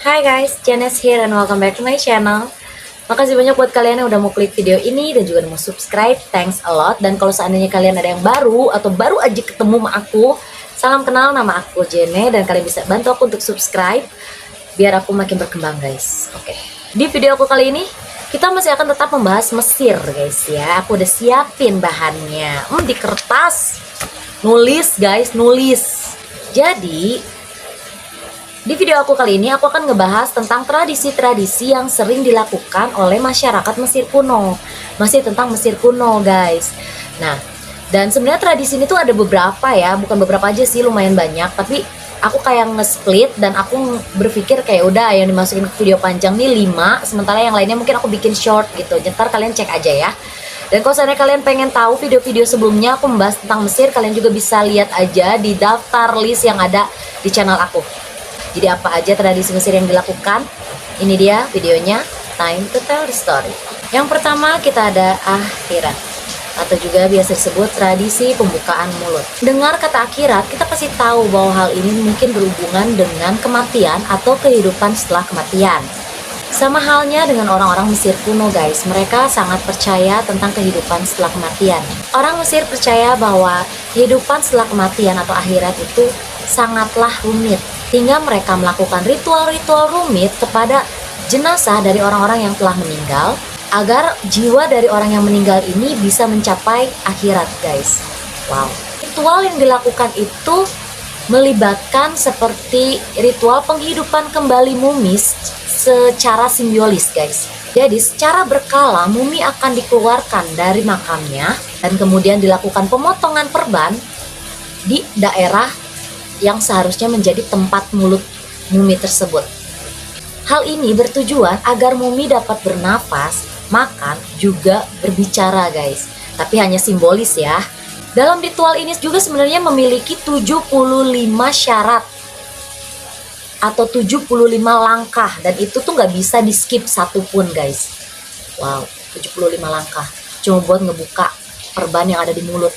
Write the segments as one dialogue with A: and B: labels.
A: Hai guys, Janice here and welcome back to my channel. Makasih banyak buat kalian yang udah mau klik video ini dan juga udah mau subscribe. Thanks a lot. Dan kalau seandainya kalian ada yang baru atau baru aja ketemu sama aku, salam kenal, nama aku Jene dan kalian bisa bantu aku untuk subscribe biar aku makin berkembang guys. Oke. Di video aku kali ini kita masih akan tetap membahas Mesir guys ya. Aku udah siapin bahannya. Di kertas. Nulis guys, nulis. Jadi di video aku kali ini aku akan ngebahas tentang tradisi-tradisi yang sering dilakukan oleh masyarakat Mesir kuno. Masih tentang Mesir kuno guys. Nah, dan sebenarnya tradisi ini tuh ada beberapa ya, bukan beberapa aja sih, lumayan banyak. Tapi aku kayak nge-split dan aku berpikir kayak udah yang dimasukin ke video panjang nih 5, sementara yang lainnya mungkin aku bikin short gitu. Ntar kalian cek aja ya. Dan kalau seandainya kalian pengen tahu video-video sebelumnya aku membahas tentang Mesir, kalian juga bisa lihat aja di daftar list yang ada di channel aku. Jadi apa aja tradisi Mesir yang dilakukan? Ini dia videonya, time to tell the story. Yang pertama kita ada akhirat, atau juga biasa disebut tradisi pembukaan mulut. Dengar kata akhirat, kita pasti tahu bahwa hal ini mungkin berhubungan dengan kematian atau kehidupan setelah kematian. Sama halnya dengan orang-orang Mesir kuno guys, mereka sangat percaya tentang kehidupan setelah kematian. Orang Mesir percaya bahwa kehidupan setelah kematian atau akhirat itu sangatlah rumit, hingga mereka melakukan ritual-ritual rumit kepada jenazah dari orang-orang yang telah meninggal, agar jiwa dari orang yang meninggal ini bisa mencapai akhirat guys. Wow. Ritual yang dilakukan itu melibatkan seperti ritual penghidupan kembali mumi secara simbolis guys. Jadi secara berkala mumi akan dikeluarkan dari makamnya dan kemudian dilakukan pemotongan perban di daerah yang seharusnya menjadi tempat mulut mumi tersebut. Hal ini bertujuan agar mumi dapat bernafas, makan, juga berbicara guys. Tapi hanya simbolis ya. Dalam ritual ini juga sebenarnya memiliki 75 syarat atau 75 langkah, dan itu tuh nggak bisa di skip satupun guys. Wow, 75 langkah cuma buat ngebuka perban yang ada di mulut.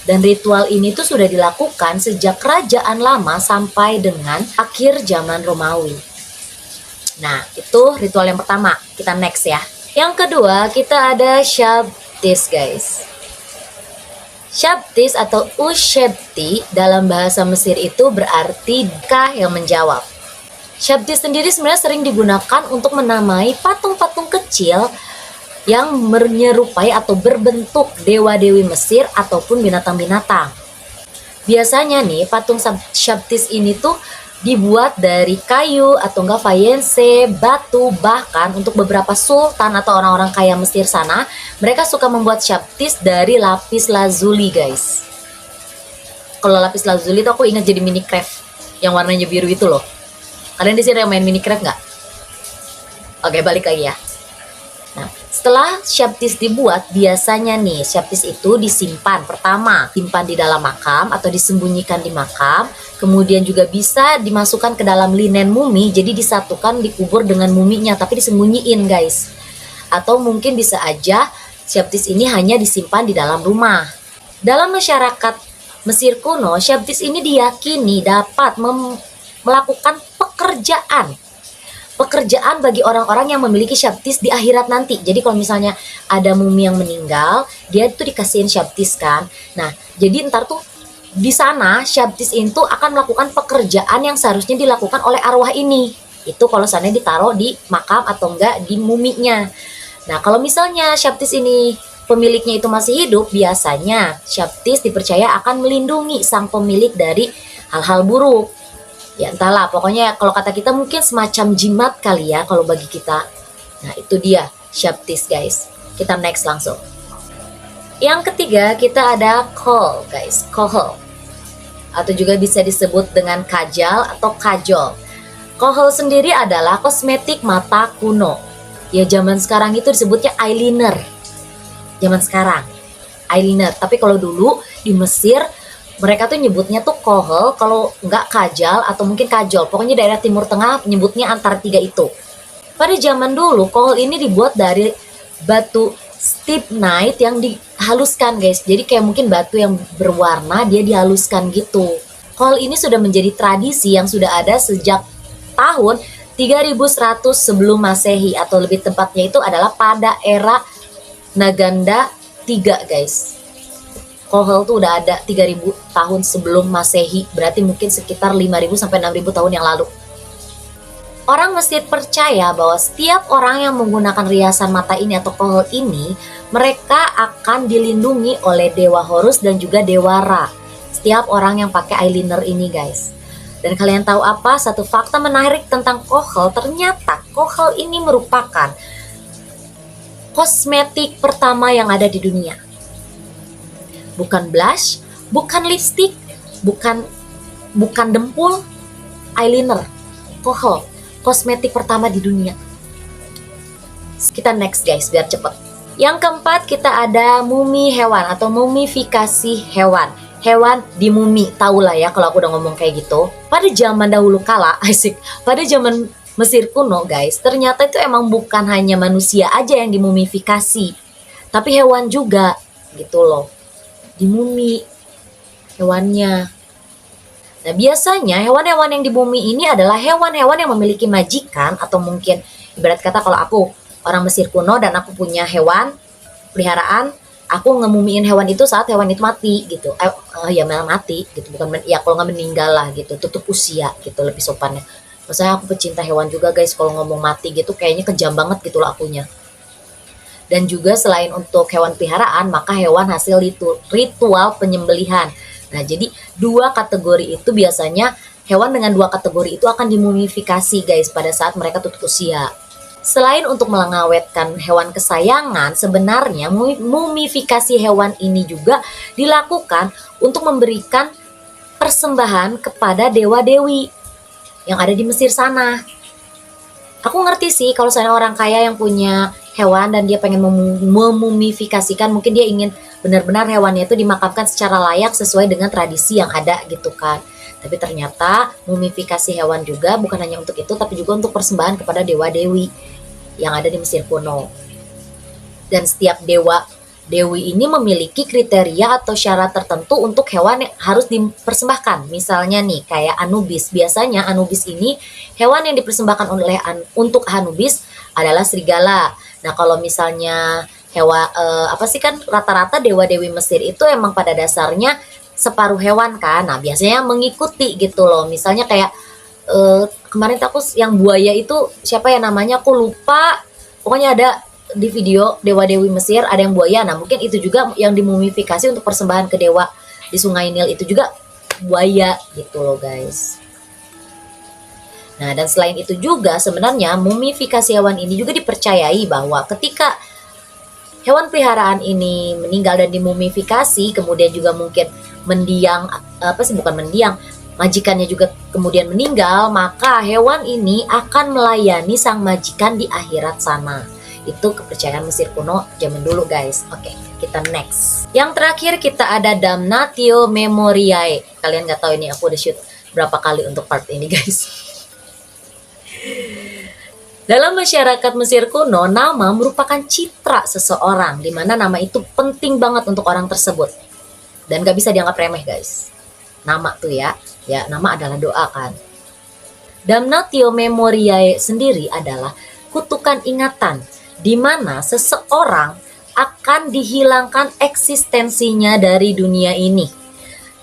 A: Dan ritual ini tuh sudah dilakukan sejak kerajaan lama sampai dengan akhir zaman Romawi. Nah, itu ritual yang pertama. Kita next ya. Yang kedua, kita ada Shabtis guys. Shabtis atau Ushebti dalam bahasa Mesir itu berarti kah yang menjawab. Shabtis sendiri sebenarnya sering digunakan untuk menamai patung-patung kecil yang menyerupai atau berbentuk dewa-dewi Mesir ataupun binatang-binatang. Biasanya nih patung Shabtis ini tuh dibuat dari kayu atau enggak faience, batu, bahkan untuk beberapa sultan atau orang-orang kaya Mesir sana, mereka suka membuat Shabtis dari lapis lazuli guys. Kalau lapis lazuli itu aku ingat jadi mini craft yang warnanya biru itu loh. Kalian di sini yang main mini craft nggak? Oke, balik lagi ya. Nah, setelah Shabtis dibuat, biasanya nih Shabtis itu disimpan. Pertama, simpan di dalam makam atau disembunyikan di makam. Kemudian juga bisa dimasukkan ke dalam linen mumi, jadi disatukan, dikubur dengan muminya, tapi disembunyiin guys. Atau mungkin bisa aja Shabtis ini hanya disimpan di dalam rumah. Dalam masyarakat Mesir kuno, Shabtis ini diyakini dapat melakukan pekerjaan bagi orang-orang yang memiliki Shabtis di akhirat nanti. Jadi kalau misalnya ada mumi yang meninggal, dia tuh dikasihin Shabtis kan. Nah, jadi ntar tuh di sana Shabtis itu akan melakukan pekerjaan yang seharusnya dilakukan oleh arwah ini. Itu kalau seandainya ditaruh di makam atau enggak di muminya. Nah, kalau misalnya Shabtis ini pemiliknya itu masih hidup, biasanya Shabtis dipercaya akan melindungi sang pemilik dari hal-hal buruk. Ya entahlah, pokoknya kalau kata kita mungkin semacam jimat kali ya kalau bagi kita. Nah, itu dia Shabtis guys. Kita next langsung. Yang ketiga kita ada kohl guys, kohl. Atau juga bisa disebut dengan kajal atau kajol. Kohl sendiri adalah kosmetik mata kuno. Ya zaman sekarang itu disebutnya eyeliner. Zaman sekarang eyeliner, tapi kalau dulu di Mesir mereka tuh nyebutnya tuh kohl, kalau nggak kajal atau mungkin kajol. Pokoknya daerah Timur Tengah nyebutnya antara tiga itu. Pada zaman dulu kohl ini dibuat dari batu stibnite yang dihaluskan guys. Jadi kayak mungkin batu yang berwarna dia dihaluskan gitu. Kohl ini sudah menjadi tradisi yang sudah ada sejak tahun 3100 sebelum Masehi, atau lebih tepatnya itu adalah pada era Naganda III, guys. Kohel tuh udah ada 3000 tahun sebelum Masehi, berarti mungkin sekitar 5000 sampai 6000 tahun yang lalu. Orang Mesir percaya bahwa setiap orang yang menggunakan riasan mata ini atau kohel ini, mereka akan dilindungi oleh Dewa Horus dan juga Dewa Ra. Setiap orang yang pakai eyeliner ini, guys. Dan kalian tahu apa? Satu fakta menarik tentang kohel, ternyata kohel ini merupakan kosmetik pertama yang ada di dunia. Bukan blush, bukan lipstick, bukan dempul, eyeliner, kohel. Kosmetik pertama di dunia. Kita next, guys, biar cepet. Yang keempat, kita ada mumi hewan atau mumifikasi hewan. Hewan di mumi, tau lah ya kalau aku udah ngomong kayak gitu. Pada zaman dahulu kala, asik, pada zaman Mesir kuno, guys, ternyata itu emang bukan hanya manusia aja yang dimumifikasi, tapi hewan juga, gitu loh. Di mumi hewannya. Nah, biasanya hewan-hewan yang di bumi ini adalah hewan-hewan yang memiliki majikan, atau mungkin ibarat kata kalau aku orang Mesir kuno dan aku punya hewan peliharaan, aku ngemumiin hewan itu saat hewan itu mati gitu. Ya memang mati gitu, bukan ya kalau nggak meninggal lah gitu, tutup usia gitu lebih sopannya. Maksudnya aku pecinta hewan juga, guys, kalau ngomong mati gitu kayaknya kejam banget gitu loh akunya. Dan juga selain untuk hewan peliharaan, maka hewan hasil ritual penyembelihan. Nah, jadi dua kategori itu biasanya hewan dengan dua kategori itu akan dimumifikasi, guys, pada saat mereka tutup usia. Selain untuk mengawetkan hewan kesayangan, sebenarnya mumifikasi hewan ini juga dilakukan untuk memberikan persembahan kepada dewa-dewi yang ada di Mesir sana. Aku ngerti sih kalau misalnya orang kaya yang punya hewan dan dia pengen memumifikasikan, mungkin dia ingin benar-benar hewannya itu dimakamkan secara layak sesuai dengan tradisi yang ada gitu kan. Tapi ternyata mumifikasi hewan juga bukan hanya untuk itu, tapi juga untuk persembahan kepada dewa-dewi yang ada di Mesir kuno. Dan setiap dewa-dewi ini memiliki kriteria atau syarat tertentu untuk hewan yang harus dipersembahkan. Misalnya nih kayak Anubis. Biasanya Anubis ini hewan yang dipersembahkan untuk Anubis adalah serigala. Nah, kalau misalnya hewan kan rata-rata dewa-dewi Mesir itu emang pada dasarnya separuh hewan kan. Nah, biasanya mengikuti gitu loh. Misalnya kayak kemarin aku yang buaya itu siapa ya namanya, aku lupa. Pokoknya ada di video dewa-dewi Mesir ada yang buaya. Nah, mungkin itu juga yang dimumifikasi untuk persembahan ke dewa di Sungai Nil, itu juga buaya gitu loh, guys. Nah, dan selain itu juga sebenarnya mumifikasi hewan ini juga dipercayai bahwa ketika hewan peliharaan ini meninggal dan dimumifikasi, kemudian juga mungkin mendiang, majikannya juga kemudian meninggal, maka hewan ini akan melayani sang majikan di akhirat sana. Itu kepercayaan Mesir kuno zaman dulu, guys. Oke, kita next. Yang terakhir kita ada Damnatio Memoriae. Kalian nggak tahu ini aku udah shoot berapa kali untuk part ini, guys. Dalam masyarakat Mesir kuno, nama merupakan citra seseorang, di mana nama itu penting banget untuk orang tersebut. Dan gak bisa dianggap remeh, guys. Nama tuh ya nama adalah doa kan. Damnatio Memoriae sendiri adalah kutukan ingatan, di mana seseorang akan dihilangkan eksistensinya dari dunia ini.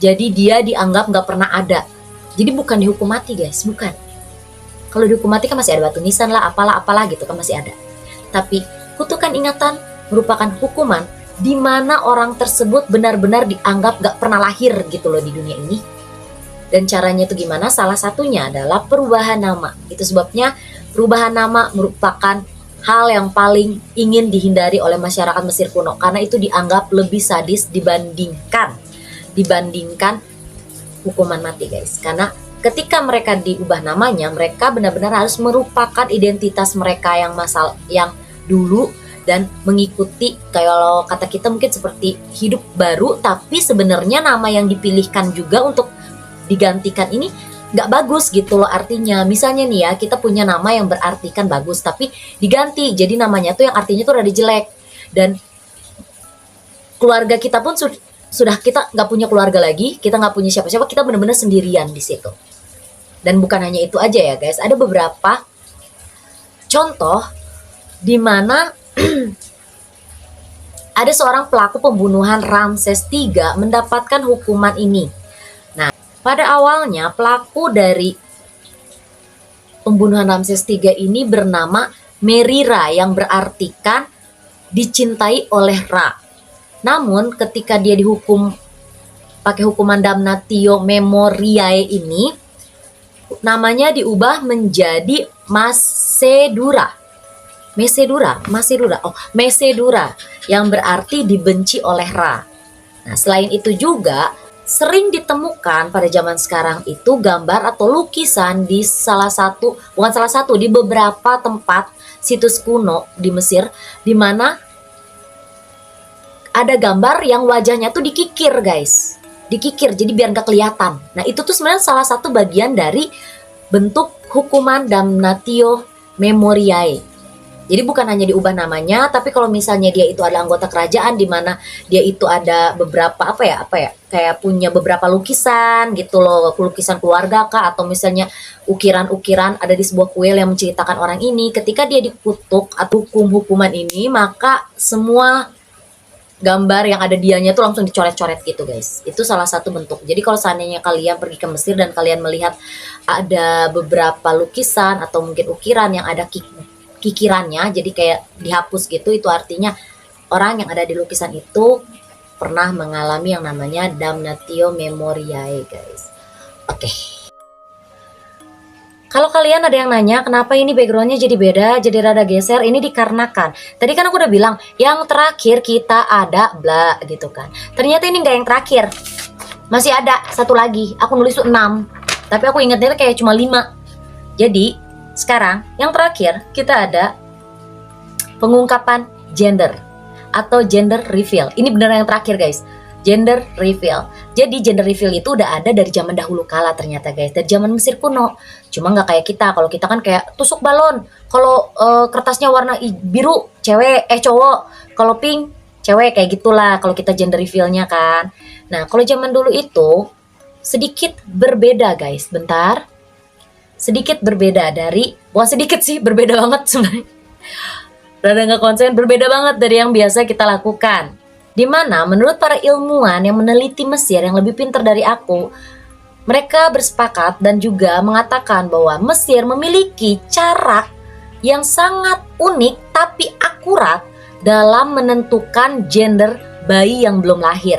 A: Jadi dia dianggap gak pernah ada. Jadi bukan dihukum mati, guys, bukan. Kalau dihukum mati kan masih ada batu nisan lah, apalah gitu kan masih ada. Tapi kutukan ingatan merupakan hukuman di mana orang tersebut benar-benar dianggap gak pernah lahir gitu loh di dunia ini. Dan caranya itu gimana? Salah satunya adalah perubahan nama. Itu sebabnya perubahan nama merupakan hal yang paling ingin dihindari oleh masyarakat Mesir kuno, karena itu dianggap lebih sadis dibandingkan hukuman mati, guys. Karena ketika mereka diubah namanya, mereka benar-benar harus merupakan identitas mereka yang dulu dan mengikuti, kalau kata kita mungkin seperti hidup baru, tapi sebenarnya nama yang dipilihkan juga untuk digantikan ini nggak bagus gitu loh artinya. Misalnya nih ya, kita punya nama yang berartikan bagus, tapi diganti jadi namanya tuh yang artinya tuh rada jelek. Dan keluarga kita pun sudah kita nggak punya keluarga lagi, kita nggak punya siapa-siapa, kita benar-benar sendirian di situ. Dan bukan hanya itu aja ya, guys, ada beberapa Contoh di mana ada seorang pelaku pembunuhan Ramses III mendapatkan hukuman ini. Nah, pada awalnya pelaku dari pembunuhan Ramses III ini bernama Merira yang berartikan dicintai oleh Ra. Namun ketika dia dihukum pakai hukuman damnatio memoriae ini, namanya diubah menjadi Masedura. Mesedura yang berarti dibenci oleh Ra. Nah, selain itu juga sering ditemukan pada zaman sekarang itu gambar atau lukisan di di beberapa tempat situs kuno di Mesir, di mana ada gambar yang wajahnya tuh dikikir, guys. Dikikir, jadi biar nggak kelihatan. Nah, itu tuh sebenarnya salah satu bagian dari bentuk hukuman damnatio memoriae. Jadi bukan hanya diubah namanya, tapi kalau misalnya dia itu adalah anggota kerajaan di mana dia itu ada beberapa kayak punya beberapa lukisan gitu loh, lukisan keluarga kah, atau misalnya ukiran-ukiran ada di sebuah kuil yang menceritakan orang ini, ketika dia dikutuk atau hukuman ini, maka semua gambar yang ada dianya tuh langsung dicoret-coret gitu, guys. Itu salah satu bentuk. Jadi kalau seandainya kalian pergi ke Mesir dan kalian melihat ada beberapa lukisan atau mungkin ukiran yang ada kikirannya, jadi kayak dihapus gitu, itu artinya orang yang ada di lukisan itu pernah mengalami yang namanya damnatio memoriae, guys. Oke. Kalau kalian ada yang nanya kenapa ini backgroundnya jadi beda, jadi rada geser, ini dikarenakan tadi kan aku udah bilang yang terakhir kita ada bla gitu kan. Ternyata ini nggak yang terakhir, masih ada satu lagi. Aku nulis 6, tapi aku ingatnya kayak cuma 5. Jadi sekarang yang terakhir kita ada pengungkapan gender atau gender reveal. Ini beneran yang terakhir, guys. Gender reveal. Jadi gender reveal itu udah ada dari zaman dahulu kala ternyata, guys. Dari zaman Mesir kuno. Cuma nggak kayak kita. Kalau kita kan kayak tusuk balon. Kalau kertasnya warna biru cewek, cowok. Kalau pink cewek, kayak gitulah. Kalau kita gender revealnya kan. Nah, kalau zaman dulu itu sedikit berbeda, guys. Bentar. Sedikit berbeda dari, bukan sedikit sih, berbeda banget sebenarnya. Rada nggak konsen, berbeda banget dari yang biasa kita lakukan. Dimana menurut para ilmuwan yang meneliti Mesir yang lebih pintar dari aku, mereka bersepakat dan juga mengatakan bahwa Mesir memiliki cara yang sangat unik tapi akurat dalam menentukan gender bayi yang belum lahir.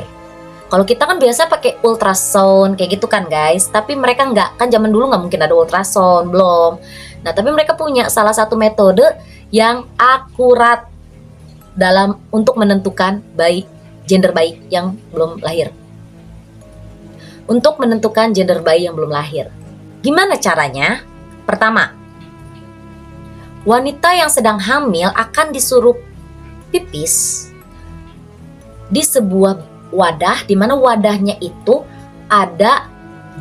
A: Kalau kita kan biasa pakai ultrasound kayak gitu kan, guys. Tapi mereka nggak, kan zaman dulu nggak mungkin ada ultrasound, belum. Nah, tapi mereka punya salah satu metode yang akurat dalam untuk menentukan gender bayi yang belum lahir. Untuk menentukan gender bayi yang belum lahir. Gimana caranya? Pertama, wanita yang sedang hamil akan disuruh pipis di sebuah wadah, di mana wadahnya itu ada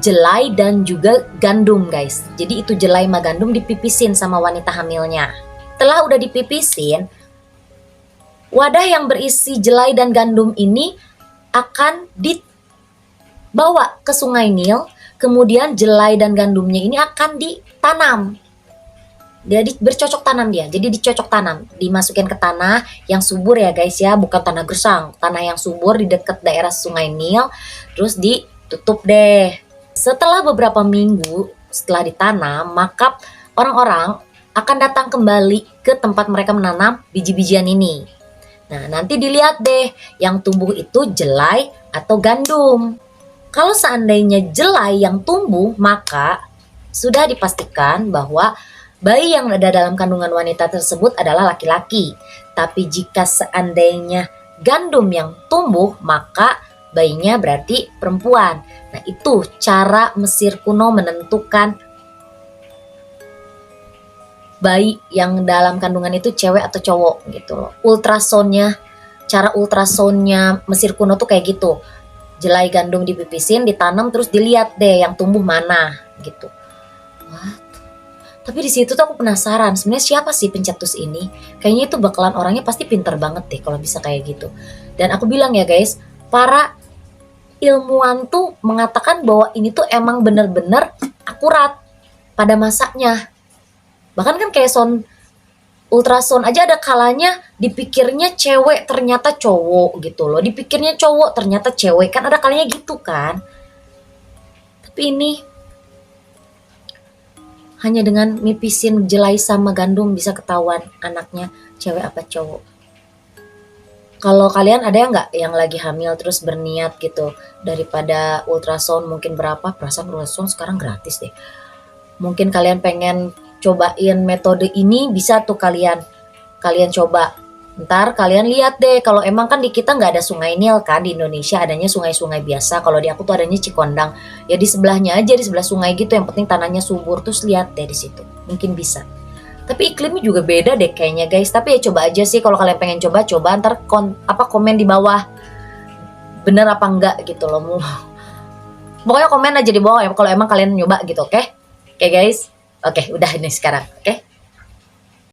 A: jelai dan juga gandum, guys. Jadi itu jelai sama gandum dipipisin sama wanita hamilnya. Setelah udah dipipisin, wadah yang berisi jelai dan gandum ini akan dibawa ke Sungai Nil. Kemudian jelai dan gandumnya ini akan ditanam. Jadi bercocok tanam dia. Jadi dicocok tanam, dimasukin ke tanah yang subur ya, guys ya, bukan tanah gersang, tanah yang subur di dekat daerah Sungai Nil. Terus ditutup deh. Setelah beberapa minggu setelah ditanam, maka orang-orang akan datang kembali ke tempat mereka menanam biji-bijian ini. Nah, nanti dilihat deh yang tumbuh itu jelai atau gandum. Kalau seandainya jelai yang tumbuh, maka sudah dipastikan bahwa bayi yang ada dalam kandungan wanita tersebut adalah laki-laki. Tapi jika seandainya gandum yang tumbuh, maka bayinya berarti perempuan. Nah, itu cara Mesir kuno menentukan bayi yang dalam kandungan itu cewek atau cowok gitu loh. Cara ultrasonnya Mesir kuno tuh kayak gitu. Jelai gandum dipipisin, ditanam, terus dilihat deh yang tumbuh mana gitu. What? Tapi di situ tuh aku penasaran, sebenarnya siapa sih pencetus ini? Kayaknya itu bakalan orangnya pasti pinter banget deh kalau bisa kayak gitu. Dan aku bilang ya, guys, para ilmuwan tuh mengatakan bahwa ini tuh emang bener-bener akurat pada masanya. Bahkan kan kayak ultrasound aja ada kalanya dipikirnya cewek ternyata cowok gitu loh, dipikirnya cowok ternyata cewek, kan ada kalanya gitu kan. Tapi ini hanya dengan mipisin jelai sama gandum bisa ketahuan anaknya cewek apa cowok. Kalau kalian ada nggak yang lagi hamil terus berniat gitu, daripada ultrasound mungkin berapa, perasaan ultrasound sekarang gratis deh. Mungkin kalian pengen cobain metode ini, bisa tuh kalian kalian coba. Ntar kalian lihat deh, kalau emang kan di kita nggak ada sungai Nil kan, di Indonesia adanya sungai-sungai biasa. Kalau di aku tuh adanya Cikondang. Ya di sebelahnya aja, di sebelah sungai gitu. Yang penting tanahnya subur, terus lihat deh di situ. Mungkin bisa. Tapi iklimnya juga beda deh kayaknya guys. Tapi ya coba aja sih, kalau kalian pengen coba ntar komen di bawah bener apa enggak gitu loh. Pokoknya komen aja di bawah ya kalau emang kalian nyoba gitu, oke? Oke guys. Oke, udah ini sekarang, oke?